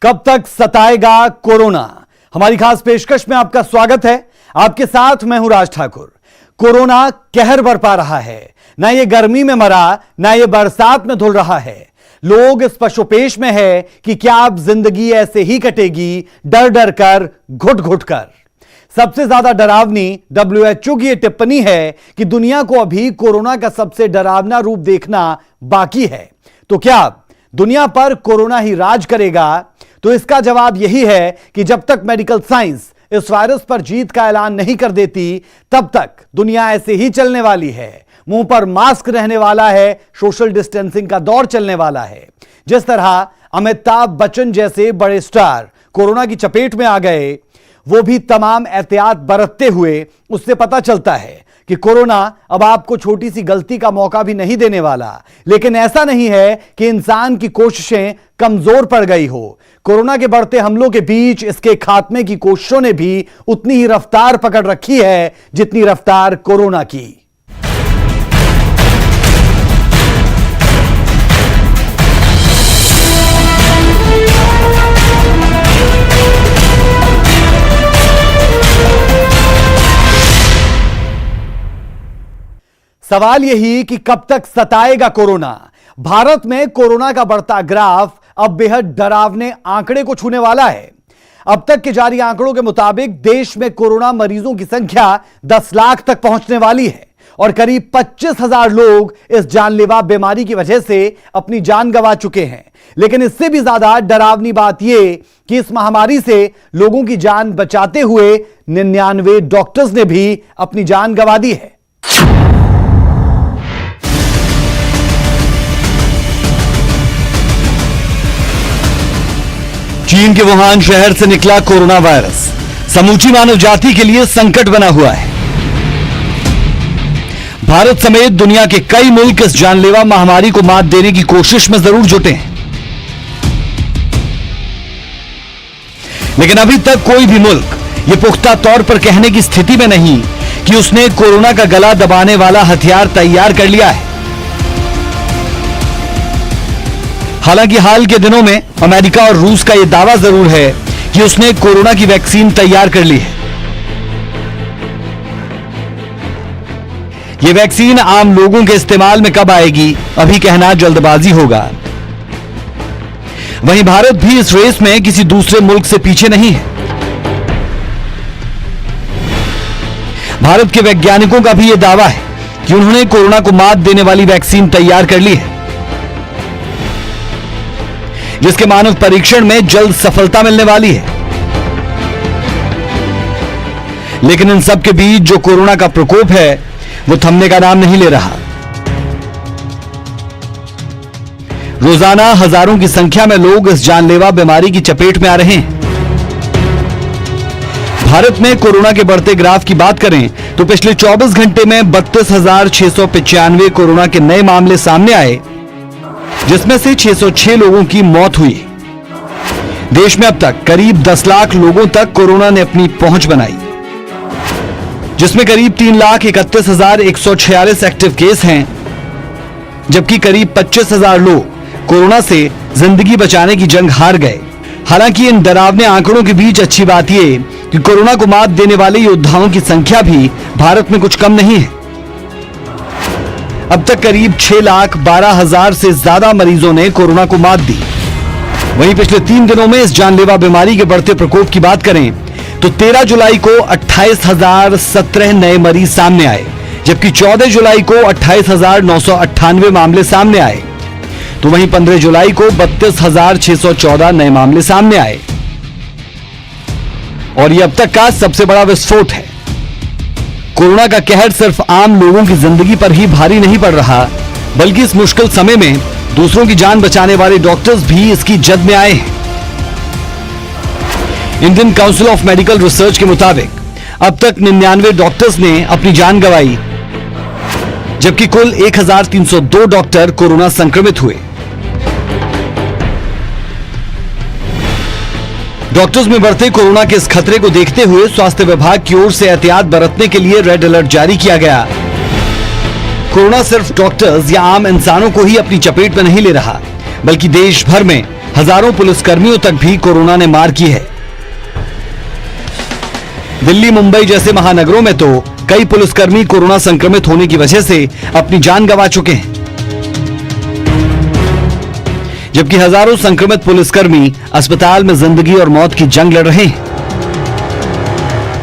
कब तक सताएगा कोरोना। हमारी खास पेशकश में आपका स्वागत है। आपके साथ मैं हूं राज ठाकुर। कोरोना कहर बरपा रहा है। ना ये गर्मी में मरा, ना ये बरसात में धुल रहा है। लोग इस पशुपेश में है कि क्या अब जिंदगी ऐसे ही कटेगी, डर डर कर, घुट घुट कर। सबसे ज्यादा डरावनी WHO की यह टिप्पणी है कि दुनिया को अभी कोरोना का सबसे डरावना रूप देखना बाकी है। तो क्या दुनिया पर कोरोना ही राज करेगा? तो इसका जवाब यही है कि जब तक मेडिकल साइंस इस वायरस पर जीत का ऐलान नहीं कर देती, तब तक दुनिया ऐसे ही चलने वाली है। मुंह पर मास्क रहने वाला है, सोशल डिस्टेंसिंग का दौर चलने वाला है। जिस तरह अमिताभ बच्चन जैसे बड़े स्टार कोरोना की चपेट में आ गए, वो भी तमाम एहतियात बरतते हुए, उससे पता चलता है कि कोरोना अब आपको छोटी सी गलती का मौका भी नहीं देने वाला। लेकिन ऐसा नहीं है कि इंसान की कोशिशें कमजोर पड़ गई हो। कोरोना के बढ़ते हमलों के बीच इसके खात्मे की कोशिशों ने भी उतनी ही रफ्तार पकड़ रखी है जितनी रफ्तार कोरोना की। सवाल यही कि कब तक सताएगा कोरोना। भारत में कोरोना का बढ़ता ग्राफ अब बेहद डरावने आंकड़े को छूने वाला है। अब तक के जारी आंकड़ों के मुताबिक देश में कोरोना मरीजों की संख्या 10 लाख तक पहुंचने वाली है और करीब 25,000 लोग इस जानलेवा बीमारी की वजह से अपनी जान गंवा चुके हैं। लेकिन इससे भी ज्यादा डरावनी बात यह कि इस महामारी से लोगों की जान बचाते हुए 99 डॉक्टर्स ने भी अपनी जान गंवा दी है। चीन के वुहान शहर से निकला कोरोना वायरस समूची मानव जाति के लिए संकट बना हुआ है। भारत समेत दुनिया के कई मुल्क इस जानलेवा महामारी को मात देने की कोशिश में जरूर जुटे हैं, लेकिन अभी तक कोई भी मुल्क यह पुख्ता तौर पर कहने की स्थिति में नहीं कि उसने कोरोना का गला दबाने वाला हथियार तैयार कर लिया है। हालांकि हाल के दिनों में अमेरिका और रूस का यह दावा जरूर है कि उसने कोरोना की वैक्सीन तैयार कर ली है। यह वैक्सीन आम लोगों के इस्तेमाल में कब आएगी, अभी कहना जल्दबाजी होगा। वहीं भारत भी इस रेस में किसी दूसरे मुल्क से पीछे नहीं है। भारत के वैज्ञानिकों का भी यह दावा है कि उन्होंने कोरोना को मात देने वाली वैक्सीन तैयार कर ली है, जिसके मानव परीक्षण में जल्द सफलता मिलने वाली है। लेकिन इन सब के बीच जो कोरोना का प्रकोप है वो थमने का नाम नहीं ले रहा। रोजाना हजारों की संख्या में लोग इस जानलेवा बीमारी की चपेट में आ रहे हैं। भारत में कोरोना के बढ़ते ग्राफ की बात करें तो पिछले 24 घंटे में 32,695 कोरोना के नए मामले सामने आए, जिसमें से 606 लोगों की मौत हुई। देश में अब तक करीब 10 लाख लोगों तक कोरोना ने अपनी पहुंच बनाई, जिसमें करीब 3,31,146 एक्टिव केस हैं, जबकि करीब 25,000 लोग कोरोना से जिंदगी बचाने की जंग हार गए। हालांकि इन डरावने आंकड़ों के बीच अच्छी बात यह कि कोरोना को मात देने वाले योद्धाओं की संख्या भी भारत में कुछ कम नहीं है। अब तक करीब 6,12,000 से ज्यादा मरीजों ने कोरोना को मात दी। वहीं पिछले 3 दिनों में इस जानलेवा बीमारी के बढ़ते प्रकोप की बात करें तो 13 जुलाई को 28,017 नए मरीज सामने आए, जबकि 14 जुलाई को 28,998 मामले सामने आए। तो वहीं 15 जुलाई को 32,614 नए मामले सामने आए और यह अब तक का सबसे बड़ा विस्फोट है। कोरोना का कहर सिर्फ आम लोगों की जिंदगी पर ही भारी नहीं पड़ रहा, बल्कि इस मुश्किल समय में दूसरों की जान बचाने वाले डॉक्टर्स भी इसकी जद में आए हैं। Indian council of medical research के मुताबिक अब तक 99 डॉक्टर्स ने अपनी जान गंवाई, जबकि कुल 1,302 डॉक्टर कोरोना संक्रमित हुए। डॉक्टर्स में बढ़ते कोरोना के इस खतरे को देखते हुए स्वास्थ्य विभाग की ओर से एहतियात बरतने के लिए रेड अलर्ट जारी किया गया। कोरोना सिर्फ डॉक्टर्स या आम इंसानों को ही अपनी चपेट में नहीं ले रहा, बल्कि देश भर में हजारों पुलिसकर्मियों तक भी कोरोना ने मार की है। दिल्ली, मुंबई जैसे महानगरों में तो कई पुलिसकर्मी कोरोना संक्रमित होने की वजह से अपनी जान गंवा चुके हैं, जबकि हजारों संक्रमित पुलिसकर्मी अस्पताल में जिंदगी और मौत की जंग लड़ रहे हैं।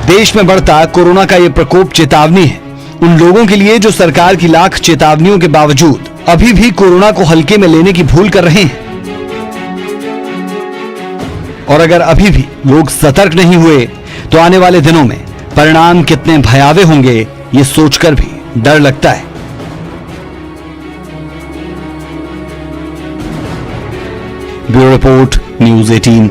देश में बढ़ता कोरोना का यह प्रकोप चेतावनी है उन लोगों के लिए जो सरकार की लाख चेतावनियों के बावजूद अभी भी कोरोना को हल्के में लेने की भूल कर रहे हैं। और अगर अभी भी लोग सतर्क नहीं हुए तो आने वाले दिनों में परिणाम कितने भयावह होंगे ये सोचकर भी डर लगता है। Bureau report, news 18।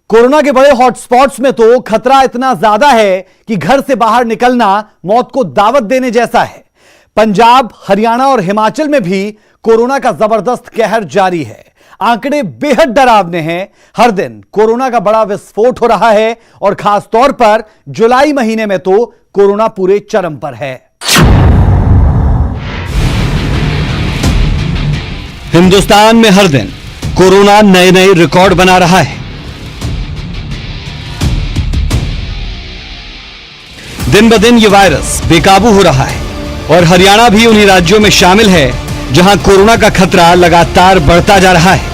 कोरोना के बड़े हॉटस्पॉट्स में तो खतरा इतना ज्यादा है कि घर से बाहर निकलना मौत को दावत देने जैसा है। पंजाब, हरियाणा और हिमाचल में भी कोरोना का जबरदस्त कहर जारी है। आंकड़े बेहद डरावने हैं। हर दिन कोरोना का बड़ा विस्फोट हो रहा है और खास तौर पर जुलाई महीने में तो कोरोना पूरे चरम पर है। हिंदुस्तान में हर दिन कोरोना नए नए रिकॉर्ड बना रहा है। दिन ब दिन ये वायरस बेकाबू हो रहा है और हरियाणा भी उन्हीं राज्यों में शामिल है जहां कोरोना का खतरा लगातार बढ़ता जा रहा है।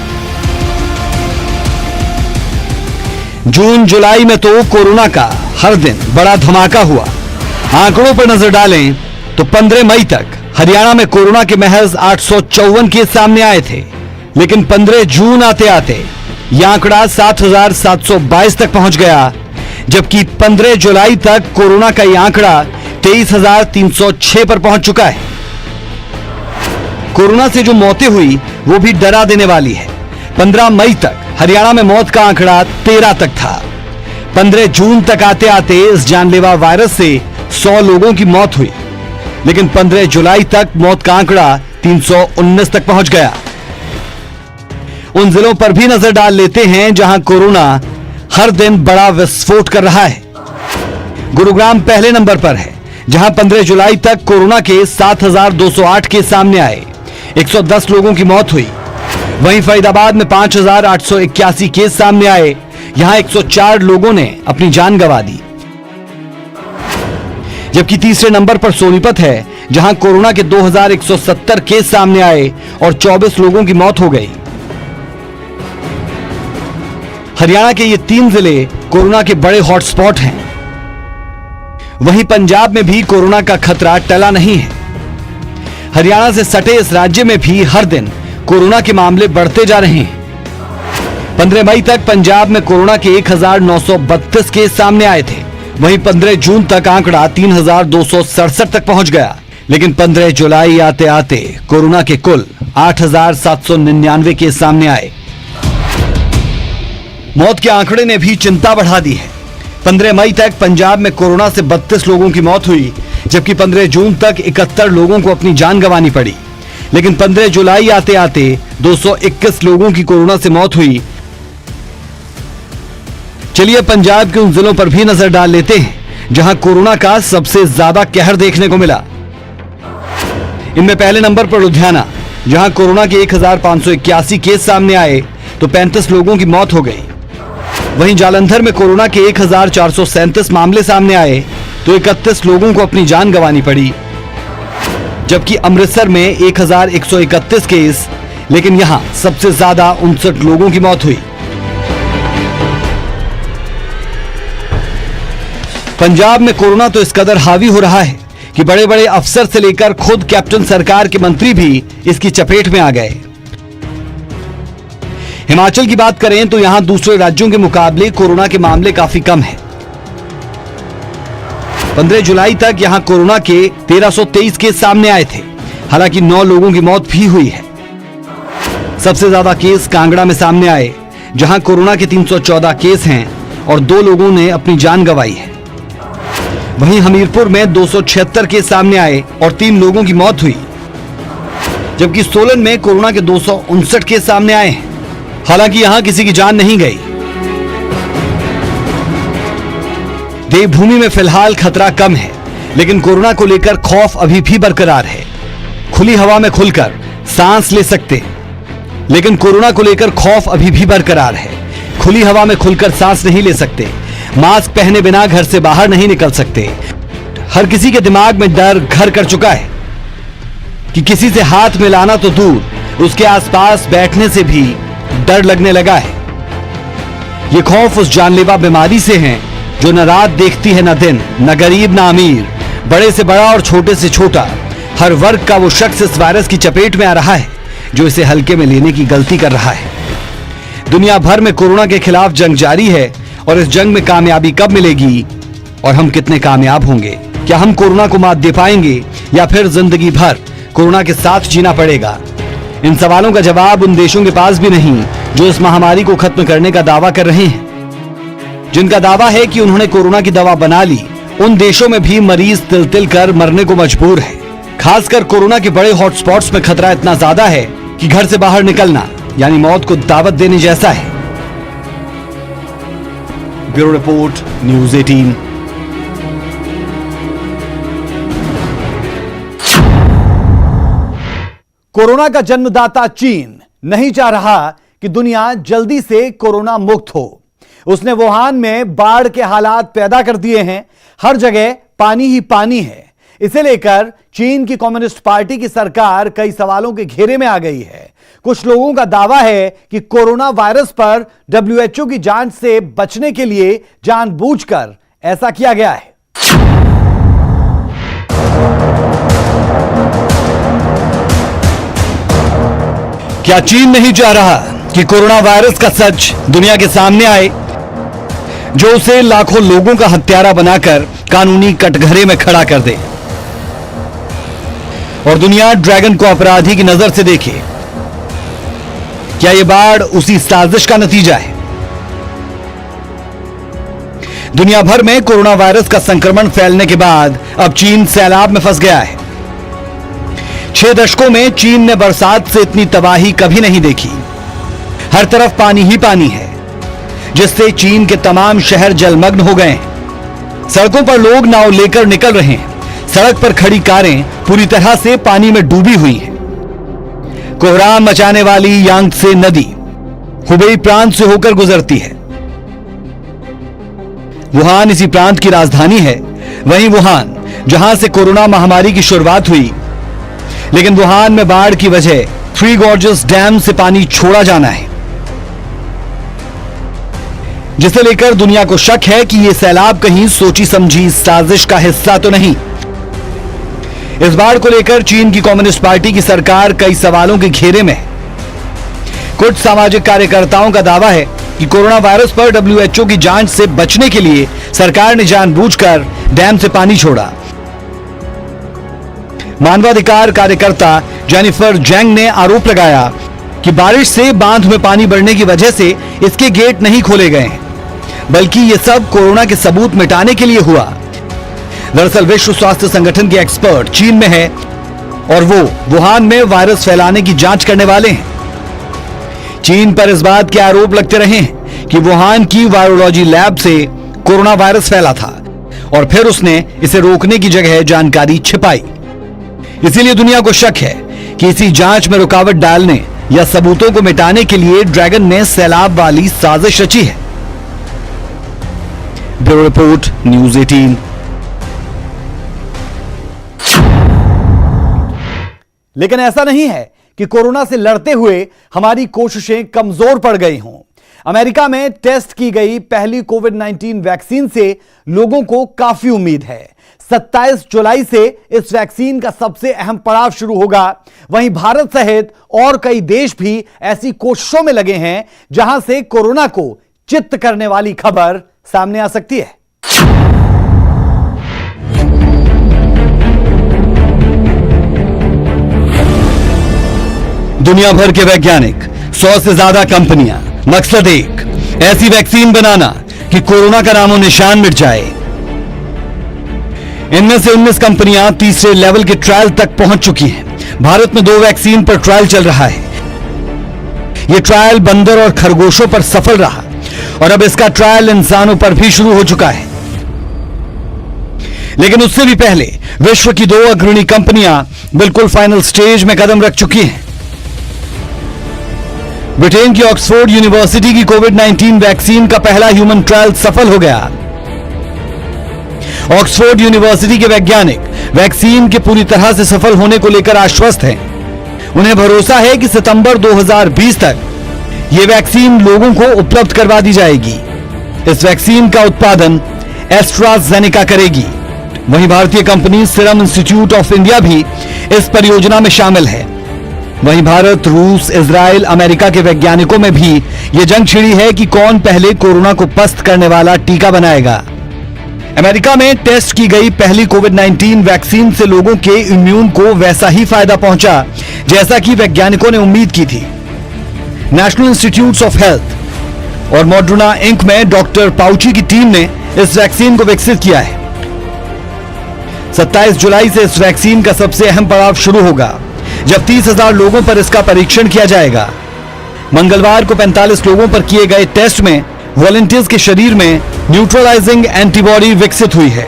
जून जुलाई में तो कोरोना का हर दिन बड़ा धमाका हुआ। आंकड़ों पर नजर डालें तो 15 मई तक हरियाणा में कोरोना के महज 854 केस सामने आए थे, लेकिन 15 जून आते आते यह आंकड़ा 7,722 तक पहुंच गया, जबकि 15 जुलाई तक कोरोना का यह आंकड़ा 23,306 पर पहुंच चुका है। कोरोना से जो मौतें हुई वो भी डरा देने वाली है। 15 मई तक हरियाणा में मौत का आंकड़ा 13 तक था। 15 जून तक आते आते इस जानलेवा वायरस से 100 लोगों की मौत हुई, लेकिन 15 जुलाई तक मौत का आंकड़ा 319 तक पहुंच गया। उन जिलों पर भी नजर डाल लेते हैं जहां कोरोना हर दिन बड़ा विस्फोट कर रहा है। गुरुग्राम पहले नंबर पर है, जहां 15 जुलाई तक कोरोना के 7,208 केस सामने आए, 110 लोगों की मौत हुई। वहीं फरीदाबाद में 5,881 केस सामने आए, यहां 104 लोगों ने अपनी जान गंवा दी। जबकि तीसरे नंबर पर सोनीपत है, जहां कोरोना के 2,170 केस सामने आए और 24 लोगों की मौत हो गई। हरियाणा के ये 3 जिले कोरोना के बड़े हॉटस्पॉट हैं। वहीं पंजाब में भी कोरोना का खतरा टला नहीं है। हरियाणा से सटे इस राज्य में भी हर दिन कोरोना के मामले बढ़ते जा रहे हैं। 15 मई तक पंजाब में कोरोना के 1,932 केस सामने आए थे। वहीं 15 जून तक आंकड़ा 3,267 तक पहुंच गया, लेकिन 15 जुलाई आते आते कोरोना के कुल 8,799 केस सामने आए। मौत के आंकड़े ने भी चिंता बढ़ा दी है। 15 मई तक पंजाब में कोरोना से 32 लोगों की मौत हुई, जबकि 15 जून तक 71 लोगों को अपनी जान गंवानी पड़ी, लेकिन 15 जुलाई आते आते 221 लोगों की कोरोना से मौत हुई। चलिए पंजाब के उन जिलों पर भी नजर डाल लेते हैं जहां कोरोना का सबसे ज्यादा कहर देखने को मिला। इनमें पहले नंबर पर लुधियाना, जहां कोरोना के 1,581 केस सामने आए तो 35 लोगों की मौत हो गई। वहीं जालंधर में कोरोना के 1,437 मामले सामने आए तो 31 लोगों को अपनी जान गंवानी पड़ी। जबकि अमृतसर में 1,131 केस, लेकिन यहां सबसे ज्यादा 59 लोगों की मौत हुई। पंजाब में कोरोना तो इस कदर हावी हो रहा है कि बड़े बड़े अफसर से लेकर खुद कैप्टन सरकार के मंत्री भी इसकी चपेट में आ गए। हिमाचल की बात करें तो यहां दूसरे राज्यों के मुकाबले कोरोना के मामले काफी कम हैं। 15 जुलाई तक यहां कोरोना के 1,323 केस सामने आए थे, हालांकि 9 लोगों की मौत भी हुई है। सबसे ज्यादा केस कांगड़ा में सामने आए, जहां कोरोना के 314 केस हैं और 2 लोगों ने अपनी जान गंवाई है। वहीं हमीरपुर में 276 केस सामने आए और 3 लोगों की मौत हुई, जबकि सोलन में कोरोना के 259 केस सामने आए हैं, हालांकि यहां किसी की जान नहीं गई। देवभूमि में फिलहाल खतरा कम है, लेकिन कोरोना को लेकर खौफ अभी भी बरकरार है। खुली हवा में खुलकर सांस ले सकते, लेकिन कोरोना को लेकर खौफ अभी भी बरकरार है। खुली हवा में खुलकर सांस नहीं ले सकते, मास्क पहने बिना घर से बाहर नहीं निकल सकते। हर किसी के दिमाग में डर घर कर चुका है कि किसी से हाथ मिलाना तो दूर, उसके आसपास बैठने से भी डर लगने लगा है। ये खौफ उस जानलेवा बीमारी से है जो न रात देखती है न दिन, न गरीब न अमीर, बड़े से बड़ा और छोटे से छोटा, हर वर्ग का वो शख्स इस वायरस की चपेट में आ रहा है जो इसे हल्के में लेने की गलती कर रहा है। दुनिया भर में कोरोना के खिलाफ जंग जारी है और इस जंग में कामयाबी कब मिलेगी और हम कितने कामयाब होंगे? क्या हम कोरोना को मात दे पाएंगे या फिर जिंदगी भर कोरोना के साथ जीना पड़ेगा? इन सवालों का जवाब उन देशों के पास भी नहीं जो इस महामारी को खत्म करने का दावा कर रहे हैं। जिनका दावा है कि उन्होंने कोरोना की दवा बना ली, उन देशों में भी मरीज तिल तिल कर मरने को मजबूर है। खासकर कोरोना के बड़े हॉटस्पॉट्स में खतरा इतना ज्यादा है कि घर से बाहर निकलना यानी मौत को दावत देने जैसा है। Bureau report, news 18। कोरोना का जन्मदाता चीन नहीं चाह रहा कि दुनिया जल्दी से कोरोना मुक्त हो। उसने वुहान में बाढ़ के हालात पैदा कर दिए हैं। हर जगह पानी ही पानी है। इसे लेकर चीन की कम्युनिस्ट पार्टी की सरकार कई सवालों के घेरे में आ गई है। कुछ लोगों का दावा है कि कोरोना वायरस पर WHO की जांच से बचने के लिए जानबूझकर ऐसा किया गया है। क्या चीन नहीं चाह रहा कि कोरोना वायरस का सच दुनिया के सामने आए, जो उसे लाखों लोगों का हत्यारा बनाकर कानूनी कटघरे में खड़ा कर दे और दुनिया ड्रैगन को अपराधी की नजर से देखे? क्या यह बाढ़ उसी साजिश का नतीजा है? दुनिया भर में कोरोना वायरस का संक्रमण फैलने के बाद अब चीन सैलाब में फंस गया है। 6 दशकों में चीन ने बरसात से इतनी तबाही कभी नहीं देखी। हर तरफ पानी ही पानी है, जिससे चीन के तमाम शहर जलमग्न हो गए हैं। सड़कों पर लोग नाव लेकर निकल रहे हैं। सड़क पर खड़ी कारें पूरी तरह से पानी में डूबी हुई हैं। कोहराम मचाने वाली यांगत्से नदी हुबेई प्रांत से होकर गुजरती है। वुहान इसी प्रांत की राजधानी है। वहीं वुहान, जहां से कोरोना महामारी की शुरुआत हुई, लेकिन वुहान में बाढ़ की वजह थ्री गॉर्जेस डैम से पानी छोड़ा जाना है, जिसे लेकर दुनिया को शक है कि यह सैलाब कहीं सोची समझी साजिश का हिस्सा तो नहीं। इस बाढ़ को लेकर चीन की कम्युनिस्ट पार्टी की सरकार कई सवालों के घेरे में है। कुछ सामाजिक कार्यकर्ताओं का दावा है कि कोरोना वायरस पर WHO की जांच से बचने के लिए सरकार ने जानबूझकर डैम से पानी छोड़ा। मानवाधिकार कार्यकर्ता जेनिफर जैंग ने आरोप लगाया कि बारिश से बांध में पानी बढ़ने की वजह से इसके गेट नहीं खोले गए हैं, बल्कि यह सब कोरोना के सबूत मिटाने के लिए हुआ। दरअसल विश्व स्वास्थ्य संगठन के एक्सपर्ट चीन में है और वो वुहान में वायरस फैलाने की जांच करने वाले हैं। चीन पर इस बात के आरोप लगते रहे हैं कि वुहान की वायरोलॉजी लैब से कोरोना वायरस फैला था और फिर उसने इसे रोकने की जगह जानकारी छिपाई। इसीलिए दुनिया को शक है कि इसी जांच में रुकावट डालने या सबूतों को मिटाने के लिए ड्रैगन ने सैलाब वाली साजिश रची है। Bureau report, news 18। लेकिन ऐसा नहीं है कि कोरोना से लड़ते हुए हमारी कोशिशें कमजोर पड़ गई हों। अमेरिका में टेस्ट की गई पहली कोविड-19 वैक्सीन से लोगों को काफी उम्मीद है। 27 जुलाई से इस वैक्सीन का सबसे अहम पड़ाव शुरू होगा। वहीं भारत सहित और कई देश भी ऐसी कोशिशों में लगे हैं जहां से कोरोना को चित्त करने वाली खबर सामने आ सकती है। दुनिया भर के वैज्ञानिक, 100 से ज्यादा कंपनियां, मकसद एक, ऐसी वैक्सीन बनाना कि कोरोना का नामो निशान मिट जाए। इनमें से 19 कंपनियां तीसरे लेवल के ट्रायल तक पहुंच चुकी हैं। भारत में 2 वैक्सीन पर ट्रायल चल रहा है। यह ट्रायल बंदर और खरगोशों पर सफल रहा और अब इसका ट्रायल इंसानों पर भी शुरू हो चुका है। लेकिन उससे भी पहले विश्व की 2 अग्रणी कंपनियां बिल्कुल फाइनल स्टेज में कदम रख चुकी हैं। ब्रिटेन की ऑक्सफोर्ड यूनिवर्सिटी की कोविड-19 वैक्सीन का पहला ह्यूमन ट्रायल सफल हो गया। ऑक्सफोर्ड यूनिवर्सिटी के वैज्ञानिक वैक्सीन के पूरी तरह से सफल होने को लेकर आश्वस्त हैं। उन्हें भरोसा है कि सितंबर 2020 तक यह वैक्सीन लोगों को उपलब्ध करवा दी जाएगी। इस वैक्सीन का उत्पादन एस्ट्राजेनेका करेगी। वहीं भारतीय company serum institute of India भी इस परियोजना में शामिल है। वहीं भारत, रूस, इजराइल, अमेरिका के वैज्ञानिकों में भी यह जंग छिड़ी है कि कौन पहले कोरोना को पस्त करने वाला टीका बनाएगा। अमेरिका में टेस्ट की गई पहली कोविड-19 वैक्सीन से लोगों के इम्यून को वैसा ही फायदा पहुंचा जैसा कि वैज्ञानिकों ने उम्मीद की थी। नेशनल इंस्टीट्यूट्स ऑफ हेल्थ और मॉडर्ना इंक में डॉक्टर पाउची की टीम ने इस वैक्सीन को विकसित किया है। 27 जुलाई से इस वैक्सीन का सबसे अहम पड़ाव शुरू होगा, जब 30,000 लोगों पर इसका परीक्षण किया जाएगा। मंगलवार को 45 लोगों पर किए गए टेस्ट में वॉलंटियर्स के शरीर में न्यूट्रलाइजिंग एंटीबॉडी विकसित हुई है।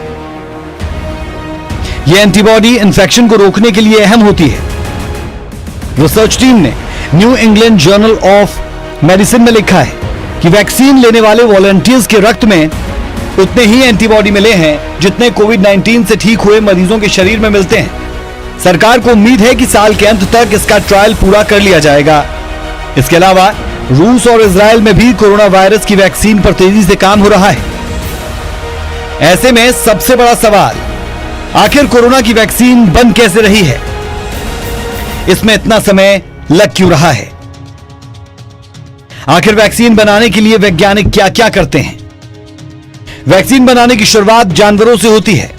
यह एंटीबॉडी इंफेक्शन को रोकने के लिए अहम होती है। रिसर्च टीम ने new England journal of medicine में लिखा है कि वैक्सीन लेने वाले वॉलंटियर्स के रक्त में उतने ही एंटीबॉडी मिले हैं जितने कोविड-19 से ठीक हुए मरीजों के शरीर में मिलते हैं। सरकार को उम्मीद है कि साल के अंत तक इसका ट्रायल पूरा कर लिया जाएगा। इसके अलावा रूस और इजराइल में भी कोरोना वायरस की वैक्सीन पर तेजी से काम हो रहा है। ऐसे में सबसे बड़ा सवाल, आखिर कोरोना की वैक्सीन बन कैसे रही है? इसमें इतना समय लग क्यों रहा है? आखिर वैक्सीन बनाने के लिए वैज्ञानिक क्या क्या करते हैं? वैक्सीन बनाने की शुरुआत जानवरों से होती है।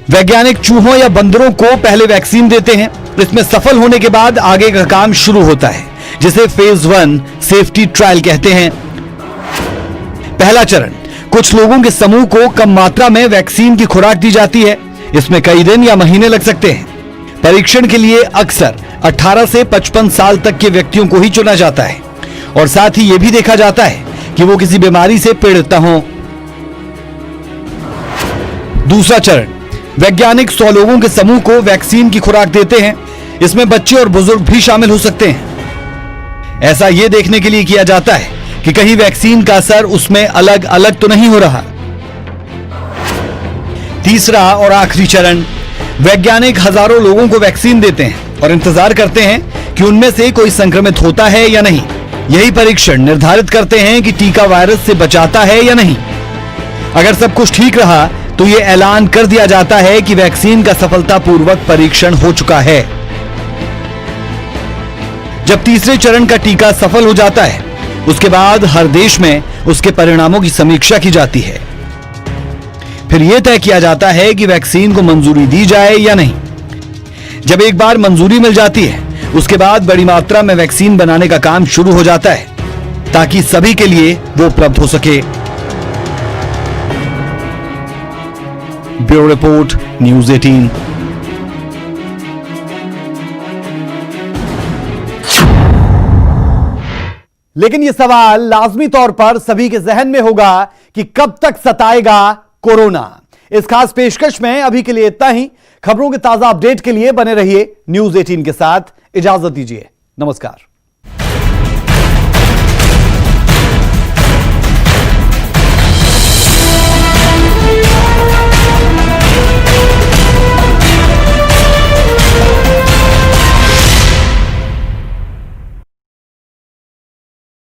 वैज्ञानिक चूहों या बंदरों को पहले वैक्सीन देते हैं। इसमें सफल होने के बाद आगे का काम शुरू होता है, जिसे फेज 1 सेफ्टी ट्रायल कहते हैं। पहला चरण, कुछ लोगों के समूह को कम मात्रा में वैक्सीन की खुराक दी जाती है। इसमें कई दिन या महीने लग सकते हैं। परीक्षण के लिए अक्सर 18 से 55 साल तक के व्यक्तियों को ही चुना जाता है और साथ ही यह भी देखा जाता है कि वो किसी बीमारी से पीड़ित न हो। दूसरा चरण, वैज्ञानिक 100 लोगों के समूह को वैक्सीन की खुराक देते हैं। इसमें बच्चे और बुजुर्ग भी शामिल हो सकते हैं। ऐसा यह देखने के लिए किया जाता है कि कहीं वैक्सीन का असर उसमें अलग अलग तो नहीं हो रहा। तीसरा और आखिरी चरण, वैज्ञानिक हजारों लोगों को वैक्सीन देते हैं और इंतजार करते हैं कि उनमें से कोई संक्रमित होता है या नहीं। यही परीक्षण निर्धारित करते हैं कि टीका वायरस से बचाता है या नहीं। अगर सब कुछ ठीक रहा तो यह ऐलान कर दिया जाता है कि वैक्सीन का सफलतापूर्वक परीक्षण हो चुका है। जब तीसरे चरण का टीका सफल हो जाता है, उसके बाद हर देश में उसके परिणामों की समीक्षा की जाती है। फिर यह तय किया जाता है कि वैक्सीन को मंजूरी दी जाए या नहीं। जब एक बार मंजूरी मिल जाती है, उसके बाद बड़ी मात्रा में वैक्सीन बनाने का काम शुरू हो जाता है ताकि सभी के लिए वो उपलब्ध हो सके। Bureau report, news 18। लेकिन यह सवाल लाजमी तौर पर सभी के जहन में होगा कि कब तक सताएगा कोरोना। इस खास पेशकश में अभी के लिए इतना ही। खबरों के ताजा अपडेट के लिए बने रहिए न्यूज़ 18 के साथ। इजाजत दीजिए, नमस्कार।